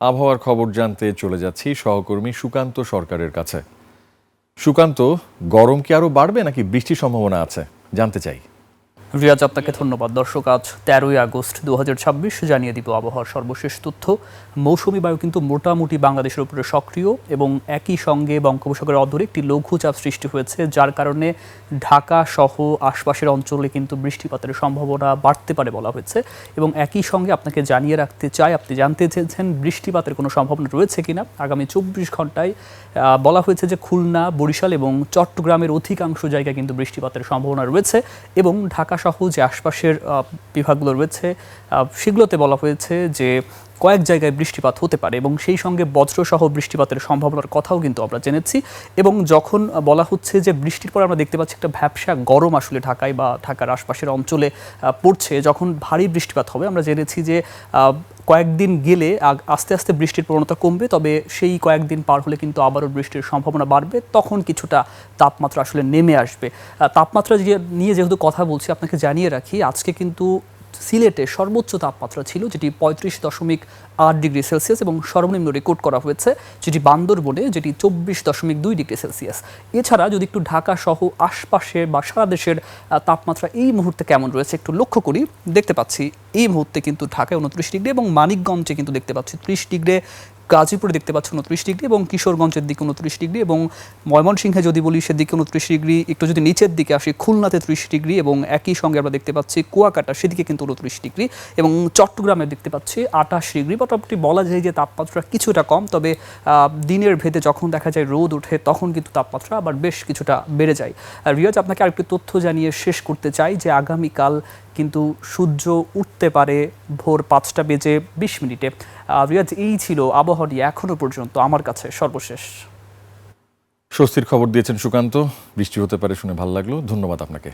আবহাওয়ার খবর জানতে চলে যাচ্ছি সহকর্মী সুকান্ত সরকারের কাছে। সুকান্ত, গরম কি আরো বাড়বে নাকি বৃষ্টির সম্ভাবনা আছে জানতে চাই। রিয়াজ, আপনাকে ধন্যবাদ। দর্শক, আজ 13ই আগস্ট 2026 জানিয়ে দিব আবহাওয়ার সর্বশেষ তথ্য। মৌসুমি বায়ু কিন্তু মোটামুটি বাংলাদেশের উপরে সক্রিয় এবং একই সঙ্গে বঙ্গোপসাগরের অদূরে একটি লঘুচাপ সৃষ্টি হয়েছে, যার কারণে ঢাকা সহ আশপাশের অঞ্চলে কিন্তু বৃষ্টিপাতের সম্ভাবনা বাড়তে পারে বলা হয়েছে। এবং একই সঙ্গে আপনাকে জানিয়ে রাখতে চাই, আপনি জানতে চেয়েছেন বৃষ্টিপাতের কোনো সম্ভাবনা রয়েছে কিনা। আগামী 24 ঘন্টায় বলা হয়েছে যে খুলনা, বরিশাল এবং চট্টগ্রামের অধিকাংশ জায়গায় কিন্তু বৃষ্টিপাতের সম্ভাবনা রয়েছে এবং ঢাকা সহ যে আশপাশের বিভাগগুলো রয়েছে সেগুলোতে বলা হয়েছে যে কয়েক জায়গায় বৃষ্টিপাত হতে পারে এবং সেই সঙ্গে বজ্রসহ বৃষ্টিপাতের সম্ভাবনার কথাও কিন্তু আমরা জেনেছি। এবং যখন বলা হচ্ছে যে বৃষ্টির পর আমরা দেখতে পাচ্ছি একটা ভ্যাপসা গরম আসলে ঢাকায় বা ঢাকার আশপাশের অঞ্চলে পড়ছে, যখন ভারী বৃষ্টিপাত হবে আমরা জেনেছি যে কয়েকদিন গেলে আস্তে আস্তে বৃষ্টির প্রবণতা কমবে, তবে সেই কয়েকদিন পার হলে কিন্তু আবারও বৃষ্টির সম্ভাবনা বাড়বে, তখন কিছুটা তাপমাত্রা আসলে নেমে আসবে। তাপমাত্রা নিয়ে যেহেতু কথা বলছি, আপনাকে জানিয়ে রাখি আজকে কিন্তু সিলেটে সর্বোচ্চ তাপমাত্রা ছিল যেটি 35.8 ডিগ্রি সেলসিয়াস এবং সর্বনিম্ন রেকর্ড করা হয়েছে যেটি বান্দরবনে, যেটি 24.2 ডিগ্রি সেলসিয়াস। এছাড়া যদি একটু ঢাকা সহ আশপাশে বা সারা দেশের তাপমাত্রা এই মুহূর্তে কেমন রয়েছে একটু লক্ষ্য করি, দেখতে পাচ্ছি এই মুহূর্তে কিন্তু ঢাকায় 29 ডিগ্রি এবং মানিকগঞ্জে কিন্তু দেখতে পাচ্ছি 30 ডিগ্রি, গাজীপুরে দেখতে পাচ্ছি 29 ডিগ্রি এবং কিশোরগঞ্জের দিকে 29 ডিগ্রি এবং ময়মনসিংহে যদি বলি সেদিকে 29 ডিগ্রি, একটু যদি নিচের দিকে আসি খুলনাতে 30 ডিগ্রি এবং একই সঙ্গে আমরা দেখতে পাচ্ছি কুয়াকাটা সেদিকে কিন্তু 29 ডিগ্রি এবং চট্টগ্রামে দেখতে পাচ্ছি 28 ডিগ্রি। মোটামুটি বলা যায় যে তাপমাত্রা কিছুটা কম, তবে দিনের ভেদে যখন দেখা যায় রোদ ওঠে তখন কিন্তু তাপমাত্রা আবার বেশ কিছুটা বেড়ে যায়। রিয়াজ, আপনাকে আরেকটি তথ্য জানিয়ে শেষ করতে চাই যে আগামীকাল কিন্তু সূর্য উঠতে পারে ভোর 5:20। রিয়াজ, এই ছিল আবহাওয়া নিয়ে এখনো পর্যন্ত আমার কাছে সর্বশেষ। স্বস্তির খবর দিয়েছেন সুকান্ত। বৃষ্টি হতে পারে শুনে ভালো লাগলো, ধন্যবাদ আপনাকে।